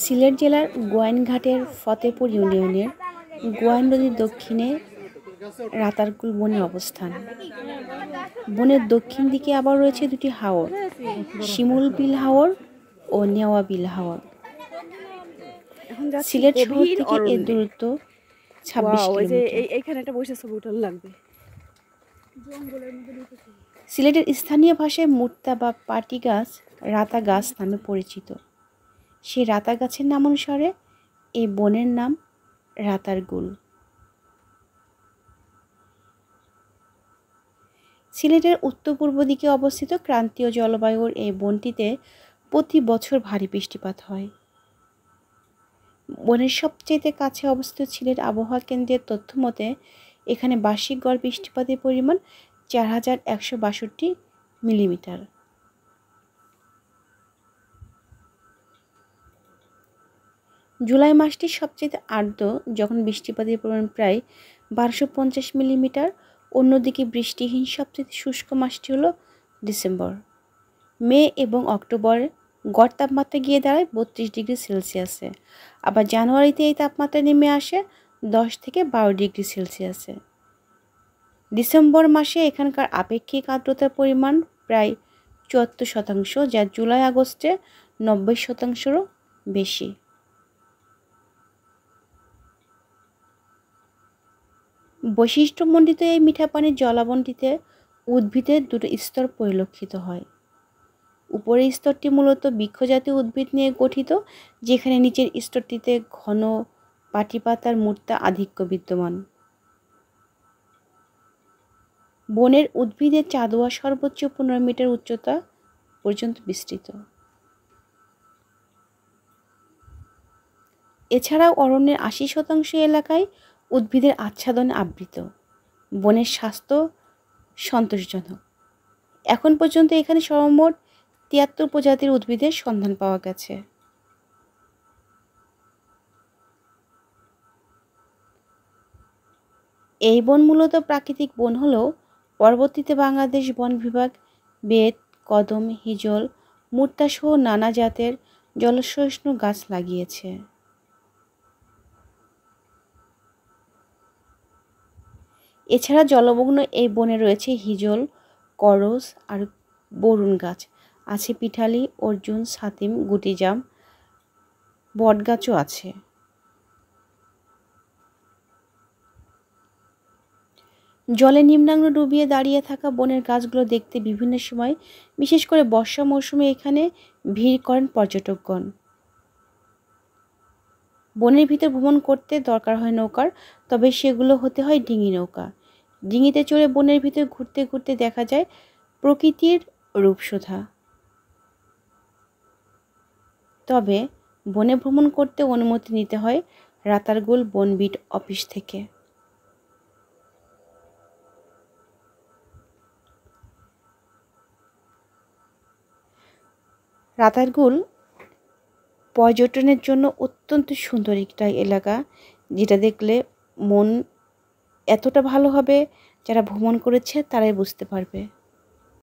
সিলেট জেলার গোয়াইনঘাটের ফতেপুর ইউনিয়নের গোয়াইন নদীর দক্ষিণে রাতারগুল বনের অবস্থান। বনের দক্ষিণ দিকে আবার রয়েছে দুটি হাওর, শিমুল বিল হাওর ও নেওয়া বিল হাওর। সিলেট শহর থেকে এর দূরত্ব 26 কিলোমিটার। সিলেটের স্থানীয় ভাষায় মুর্তা বা পাটি গাছ রাতা গাছ নামে পরিচিত। সেই রাতা গাছের নাম অনুসারে এই বনের নাম রাতারগুল। সিলেটের উত্তর পূর্ব দিকে অবস্থিত ক্রান্তীয় জলবায়ুর এই বনটিতে প্রতি বছর ভারী বৃষ্টিপাত হয়। বনের সবচেয়ে কাছে অবস্থিত সিলেট আবহাওয়া কেন্দ্রের তথ্য মতে এখানে বার্ষিক গড় বৃষ্টিপাতের পরিমাণ 4162 মিলিমিটার। জুলাই মাসটি সবচেয়ে আর্দ্র, যখন বৃষ্টিপাতের পরিমাণ প্রায় 1250 মিলিমিটার। অন্যদিকে বৃষ্টিহীন সবচেয়ে শুষ্ক মাসটি হলো ডিসেম্বর। মে এবং অক্টোবরে গড় তাপমাত্রা গিয়ে দাঁড়ায় 32 ডিগ্রি সেলসিয়াসে। আবার জানুয়ারিতে এই তাপমাত্রা নেমে আসে 10 থেকে 12 ডিগ্রি সেলসিয়াসে। ডিসেম্বর মাসে এখানকার আপেক্ষিক আর্দ্রতার পরিমাণ প্রায় 74%, যা জুলাই আগস্টে 90%রও বেশি। বৈশিষ্ট্যমণ্ডিত এই মিঠা পানির জলাবনটিতে উদ্ভিদের দুটো স্তর পরিলক্ষিত হয়। উপরের স্তরটি মূলত বৃক্ষজাতীয় উদ্ভিদ নিয়ে গঠিত, যেখানে নিচের স্তরটিতে ঘন পাটি পাতার মূর্তা আধিক্য বিদ্যমান। বনের উদ্ভিদের চাঁদোয়া সর্বোচ্চ 15 মিটার উচ্চতা পর্যন্ত বিস্তৃত। এছাড়াও অরণ্যের 80% এলাকায় উদ্ভিদের আচ্ছাদনে আবৃত। বনের স্বাস্থ্য সন্তোষজনক। এখন পর্যন্ত এখানে সর্বমোট 73 প্রজাতির উদ্ভিদের সন্ধান পাওয়া গেছে। এই বন মূলত প্রাকৃতিক বন হলেও পরবর্তীতে বাংলাদেশ বন বিভাগ বেত, কদম, হিজল, মুর্তা সহ নানা জাতের জলসহিষ্ণু গাছ লাগিয়েছে। এছাড়া জলমগ্ন এই বনে রয়েছে হিজল, করস আর বরুণ গাছ, আছে পিঠালি, অর্জুন, ছাতিম, গুটিজাম, বটগাছও আছে। জলে নিম্নাঙ্গ ডুবিয়ে দাঁড়িয়ে থাকা বনের গাছগুলো দেখতে বিভিন্ন সময়, বিশেষ করে বর্ষা মৌসুমে এখানে ভিড় করেন পর্যটকগণ। বনের ভিতর ভ্রমণ করতে দরকার হয় নৌকার, তবে সেগুলো হতে হয় ডিঙি নৌকা। ডিঙিতে চড়ে বনের ভিতর ঘুরতে ঘুরতে দেখা যায় প্রকৃতির রূপসোধা। তবে বনে ভ্রমণ করতে অনুমতি নিতে হয় রাতারগুল বনবিট অফিস থেকে। রাতারগুল পর্যটনের জন্য অত্যন্ত সুন্দর একটা এলাকা, যেটা দেখলে মন এতটা ভালো হবে, যারা ভ্রমণ করেছে তারাই বুঝতে পারবে।